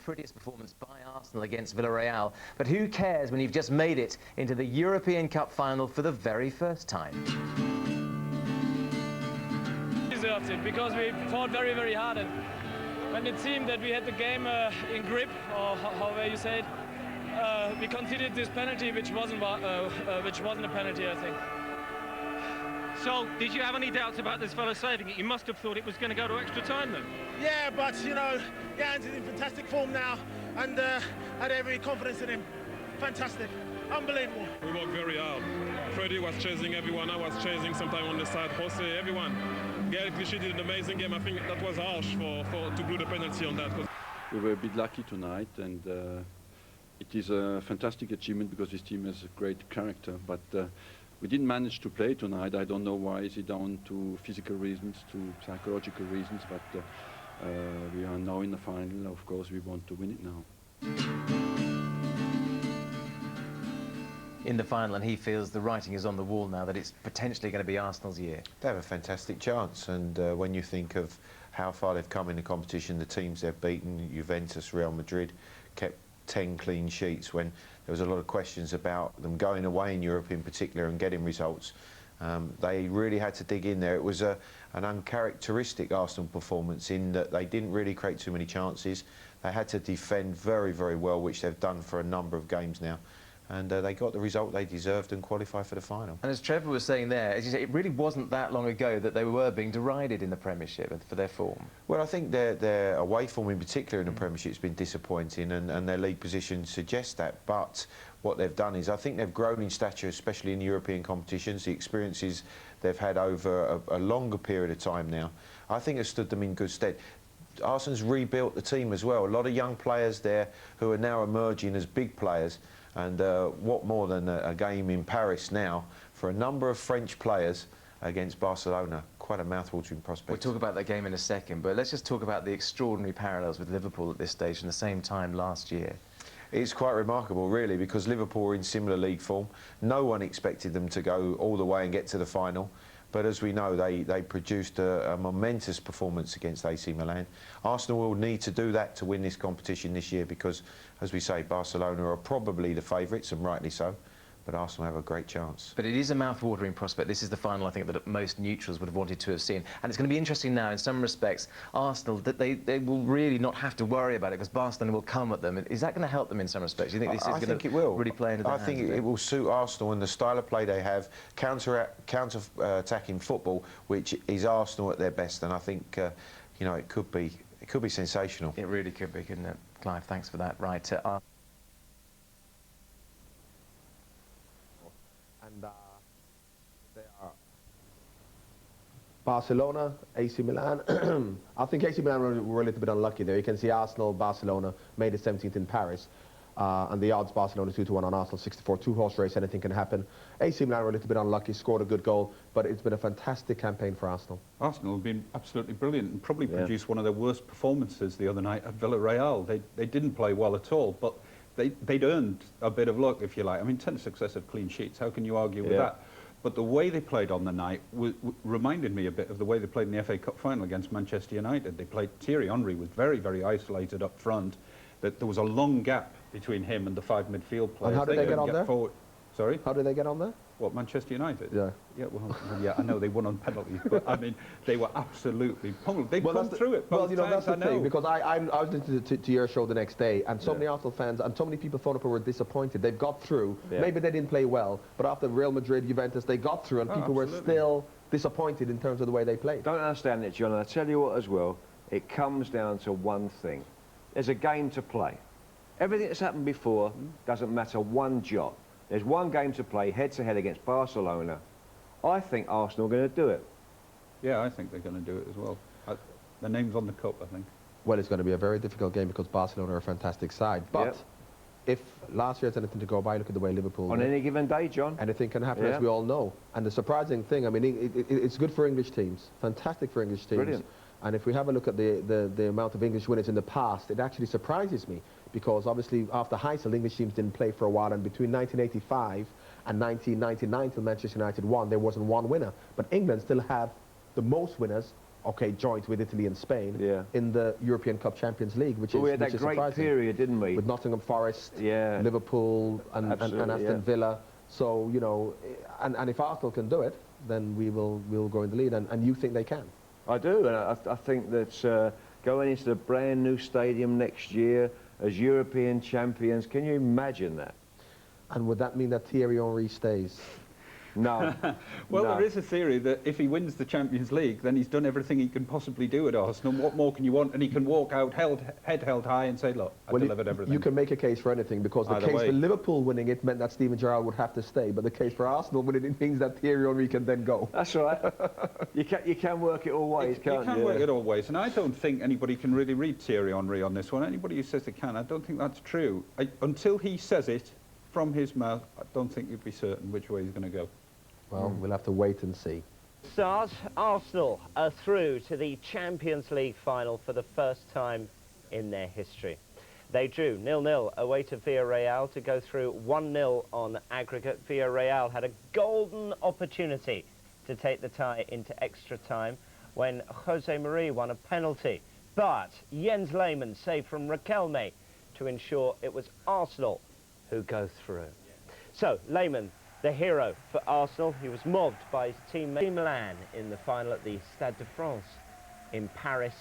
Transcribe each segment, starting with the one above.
prettiest performance by Arsenal against Villarreal. But who cares when you've just made it into the European Cup final for the very first time? Deserved it because we fought very, very hard, and when it seemed that we had the game in grip, or however you say it, we conceded this penalty, which wasn't a penalty, I think. So, did you have any doubts about this fellow saving it? You must have thought it was going to go to extra time then. Yeah, but you know, Jans is in fantastic form now, and I had every confidence in him. Fantastic, unbelievable. We worked very hard. Freddie was chasing everyone. I was chasing sometime on the side. Jose, everyone. Gael Clichy did an amazing game. I think that was harsh to blow the penalty on that. We were a bit lucky tonight, and it is a fantastic achievement because this team has a great character. But we didn't manage to play tonight. I don't know why. Is it down to physical reasons, to psychological reasons? But we are now in the final. Of course, we want to win it now. In the final, and he feels the writing is on the wall now that it's potentially going to be Arsenal's year. They have a fantastic chance, and when you think of how far they've come in the competition, the teams they've beaten, Juventus, Real Madrid, kept 10 clean sheets when there was a lot of questions about them going away in Europe in particular and getting results. They really had to dig in there. It was an uncharacteristic Arsenal performance in that they didn't really create too many chances. They had to defend very, very well, which they've done for a number of games now. And they got the result they deserved and qualified for the final. And as Trevor was saying there, as you say, it really wasn't that long ago that they were being derided in the Premiership for their form. Well, I think their away form in particular in the Premiership has been disappointing, and their league position suggests that. But what they've done is I think they've grown in stature, especially in European competitions. The experiences they've had over a longer period of time now, I think has stood them in good stead. Arsenal's rebuilt the team as well. A lot of young players there who are now emerging as big players. And what more than a game in Paris now for a number of French players against Barcelona. Quite a mouth-watering prospect. We'll talk about that game in a second, but let's just talk about the extraordinary parallels with Liverpool at this stage and the same time last year. It's quite remarkable, really, because Liverpool were in similar league form. No one expected them to go all the way and get to the final. But as we know, they produced a momentous performance against AC Milan. Arsenal will need to do that to win this competition this year because, as we say, Barcelona are probably the favourites, and rightly so. But Arsenal have a great chance. But it is a mouth-watering prospect. This is the final, I think, that most neutrals would have wanted to have seen. And it's going to be interesting now, in some respects, Arsenal, that they will really not have to worry about it because Barcelona will come at them. Is that going to help them in some respects? Do you think this is going to really play into their hands? I think it will suit Arsenal and the style of play they have, counter-attacking football, which is Arsenal at their best. And I think, you know, it could be sensational. It really could be, couldn't it? Clive, thanks for that. Right. They are Barcelona, AC Milan. I think AC Milan were a little bit unlucky there. You can see Arsenal, Barcelona made it 17th in Paris. And the odds Barcelona 2-1 on Arsenal 64. Two-horse race, anything can happen. AC Milan were a little bit unlucky, scored a good goal, but it's been a fantastic campaign for Arsenal. Arsenal have been absolutely brilliant and probably produced one of their worst performances the other night at Villarreal. They didn't play well at all, but they'd earned a bit of luck, if you like. I mean, 10 successive clean sheets, how can you argue with that? But the way they played on the night reminded me a bit of the way they played in the FA Cup final against Manchester United. They played, Thierry Henry was very, very isolated up front. That there was a long gap between him and the 5 midfield players. And how did they get on there? Forward. Sorry? How did they get on there? What, Manchester United? Yeah. Yeah, well, yeah, I know they won on penalties, but I mean, they were absolutely pummeled. They've come through it. Well, you know, that's the thing, because I was listening to your show the next day, and so many Arsenal fans and so many people phoned up who were disappointed. They've got through. Maybe they didn't play well, but after Real Madrid, Juventus, they got through, and people were still disappointed in terms of the way they played. Don't understand it, John, and I tell you what as well, it comes down to one thing. There's a game to play. Everything that's happened before doesn't matter one jot. There's one game to play, head-to-head against Barcelona. I think Arsenal are going to do it. Yeah, I think they're going to do it as well. The name's on the cup, I think. Well, it's going to be a very difficult game because Barcelona are a fantastic side. But if last year has anything to go by, look at the way Liverpool... On any given day, John. Anything can happen, as we all know. And the surprising thing, I mean, it's good for English teams. Fantastic for English teams. Brilliant. And if we have a look at the amount of English winners in the past, it actually surprises me. Because obviously after Heysel, English teams didn't play for a while, and between 1985 and 1999 till Manchester United won, there wasn't one winner. But England still have the most winners okay, joint with Italy and Spain in the European Cup Champions League, which we is had that great surprising. Period, didn't we? With Nottingham Forest, Liverpool, and Aston Villa. So you know, and if Arsenal can do it, then we'll go in the lead. And you think they can? I do, and I think that going into the brand new stadium next year as European champions, can you imagine that? And would that mean that Thierry Henry stays? No. Well, no. there is a theory that if he wins the Champions League, then he's done everything he can possibly do at Arsenal. What more can you want? And he can walk out head held high and say, look, I delivered everything. You can make a case for anything, because the case for Liverpool winning it meant that Steven Gerrard would have to stay, but the case for Arsenal winning it means that Thierry Henry can then go. That's right. you can work it all ways, can't you? You can work it all ways, and I don't think anybody can really read Thierry Henry on this one. Anybody who says they can, I don't think that's true. Until he says it from his mouth, I don't think you'd be certain which way he's going to go. Well, we'll have to wait and see. Stars, Arsenal are through to the Champions League final for the first time in their history. They drew 0-0 away to Villarreal to go through 1-0 on aggregate. Villarreal had a golden opportunity to take the tie into extra time when Jose Marie won a penalty. But Jens Lehmann saved from Riquelme to ensure it was Arsenal who go through. So, Lehmann, the hero for Arsenal. He was mobbed by his teammate Milan in the final at the Stade de France in Paris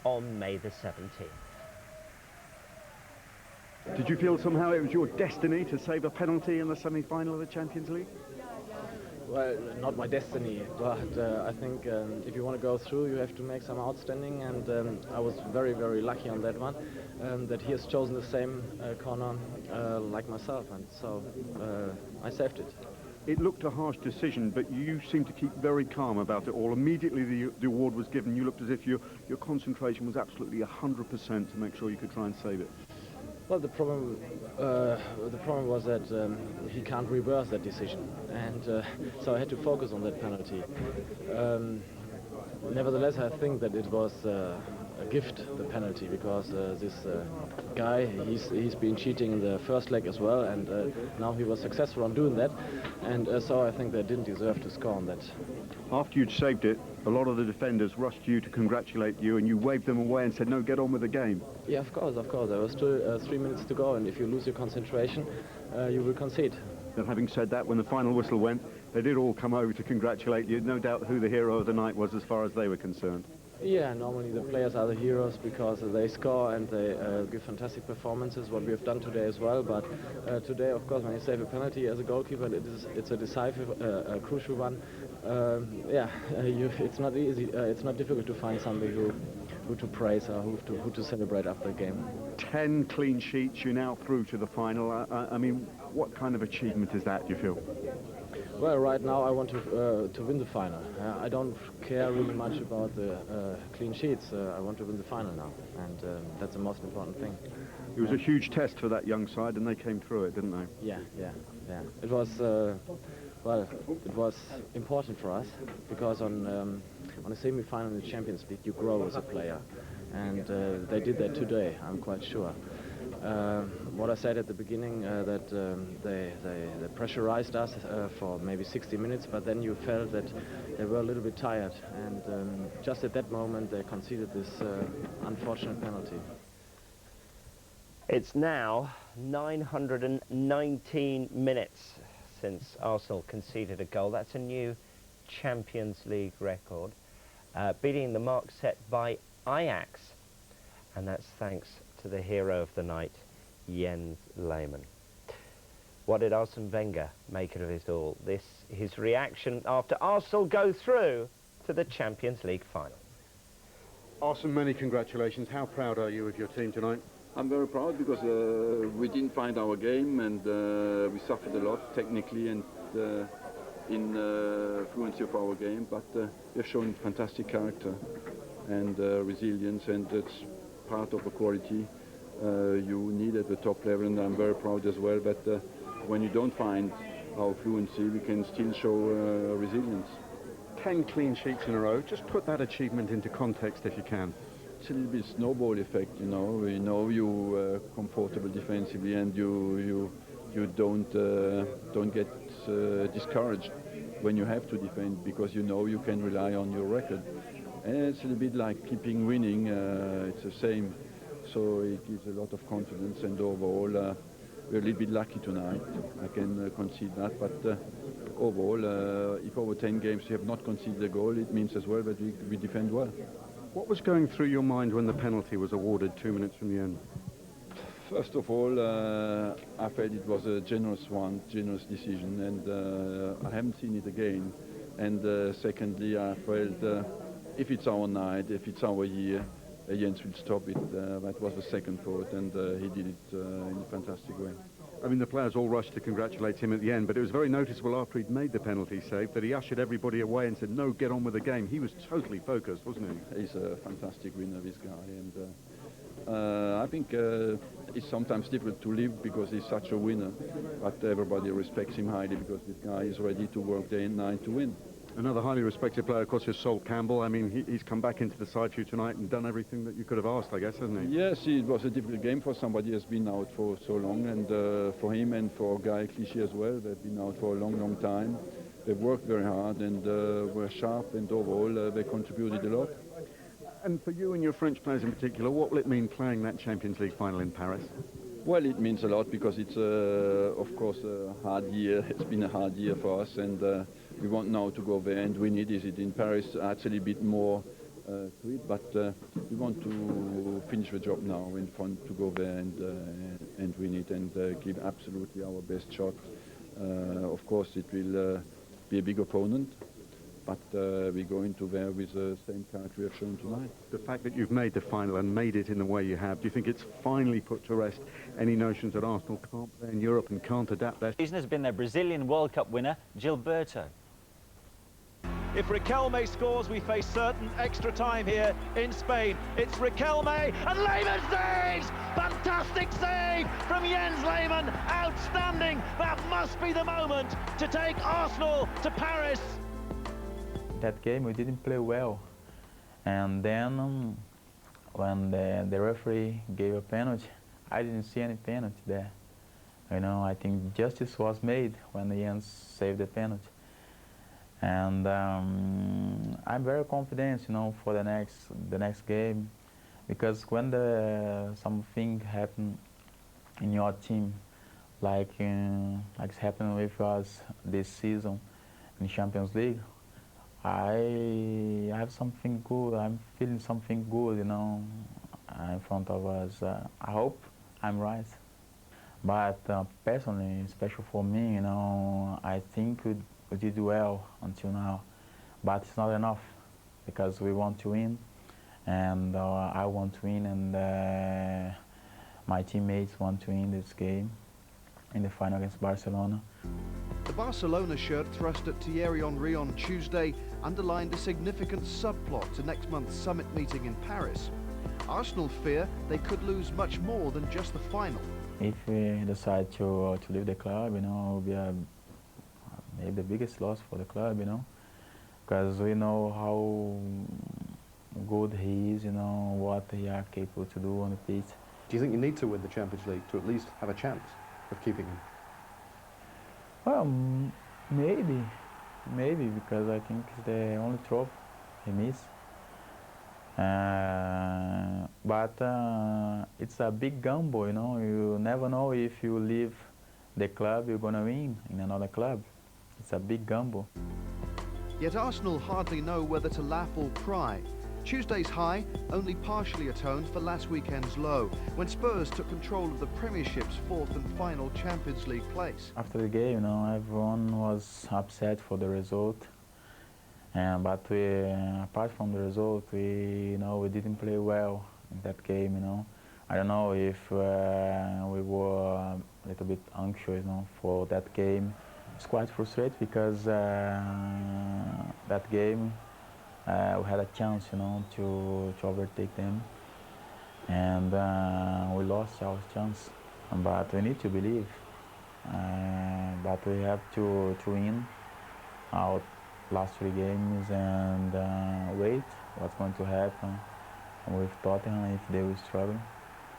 on May the 17th. Did you feel somehow it was your destiny to save a penalty in the semi-final of the Champions League? Well, not my destiny, but I think if you want to go through, you have to make some outstanding, and I was very, very lucky on that one, that he has chosen the same corner like myself, and so I saved it. It looked a harsh decision, but you seemed to keep very calm about it all. Immediately the award was given, you looked as if your concentration was absolutely 100% to make sure you could try and save it. Well, the problem was that he can't reverse that decision, and so I had to focus on that penalty. Nevertheless, I think that it was a gift, the penalty, because this guy, he's been cheating in the first leg as well, and now he was successful on doing that, and so I think they didn't deserve to score on that. After you'd saved it, a lot of the defenders rushed you to congratulate you, and you waved them away and said, no, get on with the game. Yeah, of course. There was still 3 minutes to go, and if you lose your concentration, you will concede. And having said that, when the final whistle went, they did all come over to congratulate you. No doubt who the hero of the night was as far as they were concerned. Yeah, normally the players are the heroes because they score and they give fantastic performances, what we have done today as well. But today, of course, when you save a penalty as a goalkeeper, it's a decisive, crucial one. It's not easy. It's not difficult to find somebody who to praise or who to celebrate after the game. 10 clean sheets, you're now through to the final. I mean, what kind of achievement is that, do you feel? Well, right now I want to win the final. I don't care really much about the clean sheets. I want to win the final now, and that's the most important thing. It was a huge test for that young side, and they came through it, didn't they? Yeah. It was, it was important for us, because on a semi-final in the Champions League, you grow as a player, and they did that today, I'm quite sure. What I said at the beginning, that they pressurized us for maybe 60 minutes, but then you felt that they were a little bit tired, and just at that moment they conceded this unfortunate penalty. It's now 919 minutes since Arsenal conceded a goal. That's a new Champions League record, beating the mark set by Ajax, and that's thanks to the hero of the night, Jens Lehmann. What did Arsene Wenger make of it all? His reaction after Arsenal go through to the Champions League final. Arsene, many congratulations. How proud are you of your team tonight? I'm very proud because we didn't find our game, and we suffered a lot technically and in fluency of our game, but we have shown fantastic character and resilience, and it's part of the quality you need at the top level, and I'm very proud as well that when you don't find our fluency, we can still show resilience. 10 clean sheets in a row. Just put that achievement into context if you can. It's a little bit snowball effect, you know. You know you're comfortable defensively, and you don't get discouraged when you have to defend, because you know you can rely on your record. It's a little bit like keeping winning. It's the same. So it gives a lot of confidence, and overall we're a little bit lucky tonight. I can concede that, but overall, if over 10 games we have not conceded a goal, it means as well that we defend well. What was going through your mind when the penalty was awarded 2 minutes from the end? First of all, I felt it was a generous decision, and I haven't seen it again. And secondly, I felt if it's our night, if it's our year, Jens will stop it. That was the second thought, and he did it in a fantastic way. I mean, the players all rushed to congratulate him at the end, but it was very noticeable after he'd made the penalty save that he ushered everybody away and said, no, get on with the game. He was totally focused, wasn't he? He's a fantastic winner, this guy, and I think it's sometimes difficult to live because he's such a winner, but everybody respects him highly because this guy is ready to work day and night to win. Another highly respected player, of course, is Sol Campbell. I mean, he's come back into the side for you tonight and done everything that you could have asked, I guess, hasn't he? Yes, it was a difficult game for somebody who has been out for so long, and for him and for Guy Clichy as well. They've been out for a long, long time. They've worked very hard and were sharp, and overall they contributed a lot. And for you and your French players in particular, what will it mean playing that Champions League final in Paris? Well, it means a lot because it's, of course, a hard year. It's been a hard year for us, and we want now to go there and win it. Is it in Paris? Actually, a bit more to it, but we want to finish the job now and to go there and win it and give absolutely our best shot. Of course, it will be a big opponent, but we go into there with the same character we have shown tonight. The fact that you've made the final and made it in the way you have, do you think it's finally put to rest any notions that Arsenal can't play in Europe and can't adapt their... Season has been their Brazilian World Cup winner, Gilberto. If Riquelme scores, we face certain extra time here in Spain. It's Riquelme, and Lehmann saves! Fantastic save from Jens Lehmann, outstanding! That must be the moment to take Arsenal to Paris. That game we didn't play well, and then when the referee gave a penalty, I didn't see any penalty there. You know, I think justice was made when Jens saved the penalty. And I'm very confident, you know, for the next game, because when something happen in your team, like it's happened with us this season in Champions League, I have something good. I'm feeling something good, you know, in front of us. I hope I'm right. But personally, especially for me, you know, I think we did well until now, but it's not enough because we want to win, and I want to win, and my teammates want to win this game in the final against Barcelona. The Barcelona shirt thrust at Thierry Henry on Tuesday underlined a significant subplot to next month's summit meeting in Paris. Arsenal fear they could lose much more than just the final. If we decide to leave the club, you know, it will be maybe the biggest loss for the club, you know, because we know how good he is, you know, what he is capable to do on the pitch. Do you think you need to win the Champions League to at least have a chance of keeping him? Well, maybe, because I think it's the only trophy he missed. But it's a big gamble, you know. You never know if you leave the club, you're gonna win in another club. It's a big gamble. Yet Arsenal hardly know whether to laugh or cry. Tuesday's high only partially atoned for last weekend's low, when Spurs took control of the Premiership's fourth and final Champions League place. After the game, you know, everyone was upset for the result. But apart from the result, we didn't play well in that game, you know. I don't know if we were a little bit anxious, you know, for that game. It's quite frustrating because that game we had a chance, you know, to overtake them, and we lost our chance. But we need to believe. But we have to win our last 3 games and wait what's going to happen with Tottenham if they will struggle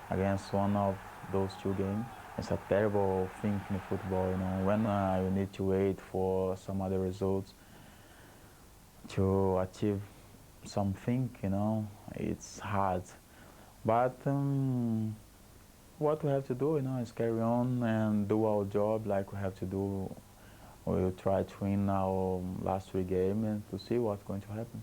against one of those 2 games. It's a terrible thing in football, you know, when you need to wait for some other results to achieve something, you know, it's hard. But what we have to do, you know, is carry on and do our job like we have to do. We'll try to win our last 3 games and to see what's going to happen.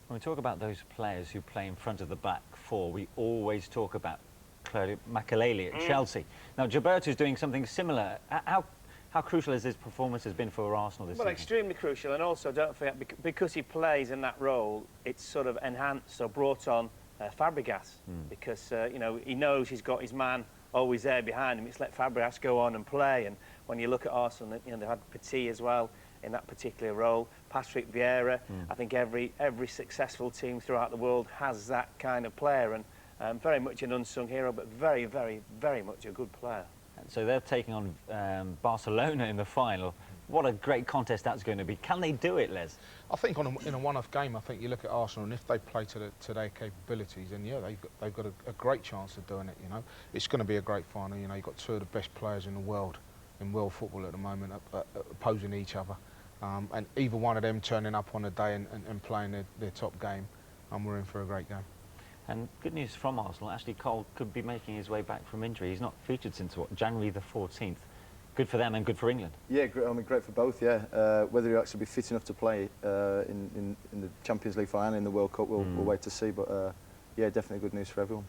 When we talk about those players who play in front of the back four, we always talk about Claudio Makelele at Chelsea. Now, Gilberto's doing something similar. How crucial has his performance has been for Arsenal this season? Well, extremely crucial, and also don't forget, because he plays in that role, it's sort of enhanced or brought on Fabregas, because you know, he knows he's got his man always there behind him. It's let Fabregas go on and play, and when you look at Arsenal, you know, they had Petit as well in that particular role, Patrick Vieira. I think every successful team throughout the world has that kind of player, and very much an unsung hero, but very, very, very much a good player. And so they're taking on Barcelona in the final. What a great contest that's going to be. Can they do it, Les? I think in a one-off game, I think you look at Arsenal, and if they play to their capabilities, then yeah, they've got a great chance of doing it. You know, it's going to be a great final. You know, you've got 2 of the best players in the world in world football at the moment, opposing each other, and either one of them turning up on a day and playing their top game, and we're in for a great game. And good news from Arsenal, actually Cole could be making his way back from injury. He's not featured since, what, January the 14th. Good for them and good for England. Yeah, I mean, great for both, yeah. Whether he'll actually be fit enough to play in the Champions League final, in the World Cup, we'll wait to see. But, yeah, definitely good news for everyone.